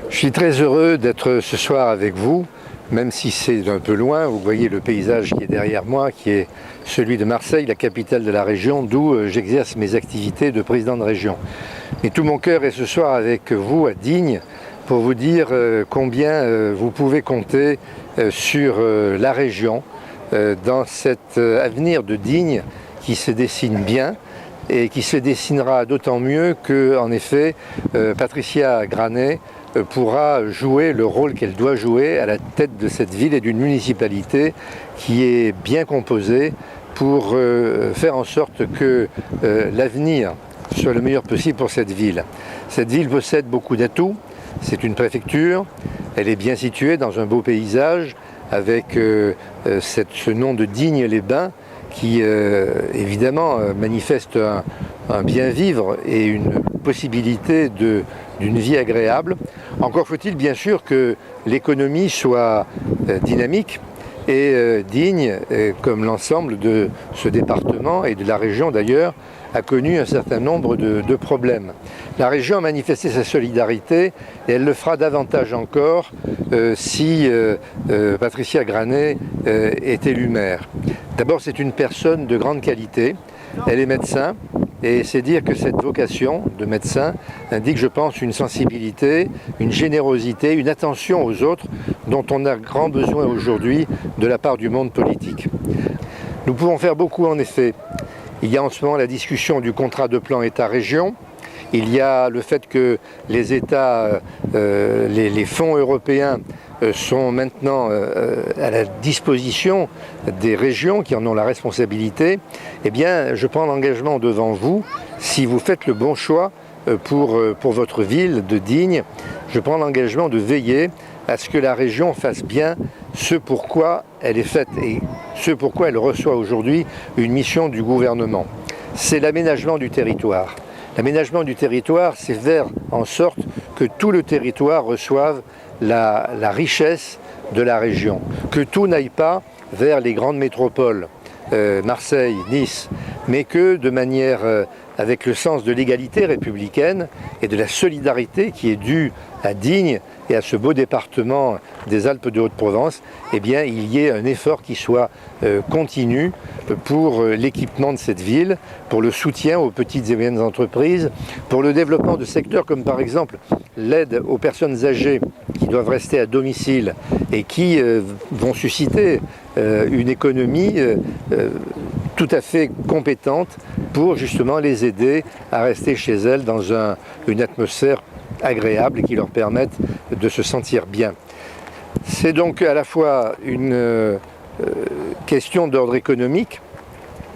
Je suis très heureux d'être ce soir avec vous, même si c'est un peu loin. Vous voyez le paysage qui est derrière moi, qui est celui de Marseille, la capitale de la région, d'où j'exerce mes activités de président de région. Mais tout mon cœur est ce soir avec vous à Digne pour vous dire combien vous pouvez compter sur la région dans cet avenir de Digne qui se dessine bien et qui se dessinera d'autant mieux que, en effet, Patricia Granet pourra jouer le rôle qu'elle doit jouer à la tête de cette ville et d'une municipalité qui est bien composée pour faire en sorte que l'avenir soit le meilleur possible pour cette ville. Cette ville possède beaucoup d'atouts. C'est une préfecture, elle est bien située dans un beau paysage avec ce nom de Digne-les-Bains qui évidemment manifeste un bien vivre et une possibilité d'une vie agréable. Encore faut-il bien sûr que l'économie soit dynamique et Digne, comme l'ensemble de ce département et de la région d'ailleurs, a connu un certain nombre de problèmes. La région a manifesté sa solidarité et elle le fera davantage encore si Patricia Granet est élue maire. D'abord, c'est une personne de grande qualité, elle est médecin et c'est dire que cette vocation de médecin indique, je pense, une sensibilité, une générosité, une attention aux autres dont on a grand besoin aujourd'hui de la part du monde politique. Nous pouvons faire beaucoup en effet. Il y a en ce moment la discussion du contrat de plan État-région. Il y a le fait que les États, les fonds européens sont maintenant à la disposition des régions qui en ont la responsabilité. Eh bien, je prends l'engagement devant vous, si vous faites le bon choix pour votre ville de Digne, je prends l'engagement de veiller à ce que la région fasse bien ce pourquoi elle est faite et ce pourquoi elle reçoit aujourd'hui une mission du gouvernement. C'est l'aménagement du territoire. L'aménagement du territoire, c'est faire en sorte que tout le territoire reçoive la richesse de la région, que tout n'aille pas vers les grandes métropoles, Marseille, Nice, mais que de manière avec le sens de l'égalité républicaine et de la solidarité qui est due à Digne et à ce beau département des Alpes de Haute-Provence, eh bien, il y ait un effort qui soit continu pour l'équipement de cette ville, pour le soutien aux petites et moyennes entreprises, pour le développement de secteurs comme par exemple l'aide aux personnes âgées qui doivent rester à domicile et qui vont susciter une économie tout à fait compétente pour justement les aider à rester chez elles dans une atmosphère agréable et qui leur permette de se sentir bien. C'est donc à la fois une question d'ordre économique,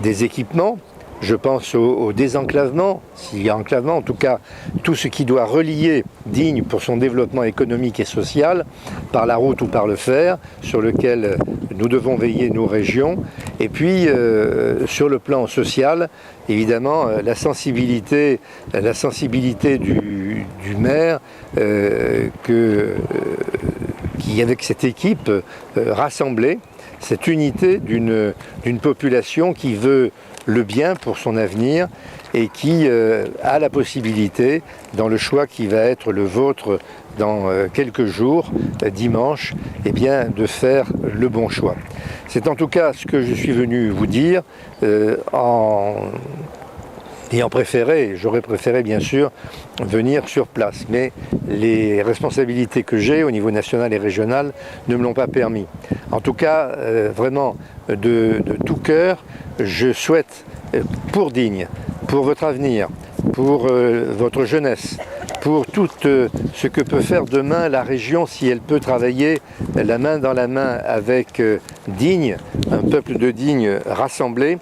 des équipements, je pense au désenclavement, s'il y a enclavement, en tout cas tout ce qui doit relier Digne pour son développement économique et social, par la route ou par le fer, sur lequel nous devons veiller nos régions. Et puis sur le plan social, évidemment, la sensibilité du maire qui, avec cette équipe rassemblée, cette unité d'une population qui veut le bien pour son avenir et qui a la possibilité, dans le choix qui va être le vôtre dans quelques jours, dimanche, eh bien, de faire le bon choix. C'est en tout cas ce que je suis venu vous dire ayant préféré, j'aurais préféré bien sûr venir sur place, mais les responsabilités que j'ai au niveau national et régional ne me l'ont pas permis. En tout cas, vraiment de tout cœur, je souhaite pour Digne, pour votre avenir, pour votre jeunesse, pour tout ce que peut faire demain la région si elle peut travailler la main dans la main avec Digne, un peuple de Digne rassemblé,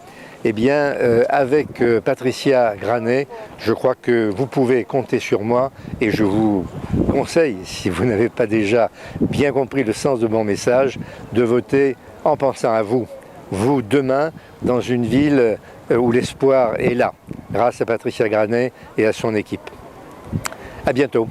eh bien, avec Patricia Granet, je crois que vous pouvez compter sur moi et je vous conseille, si vous n'avez pas déjà bien compris le sens de mon message, de voter en pensant à vous. Vous, demain, dans une ville où l'espoir est là, grâce à Patricia Granet et à son équipe. À bientôt.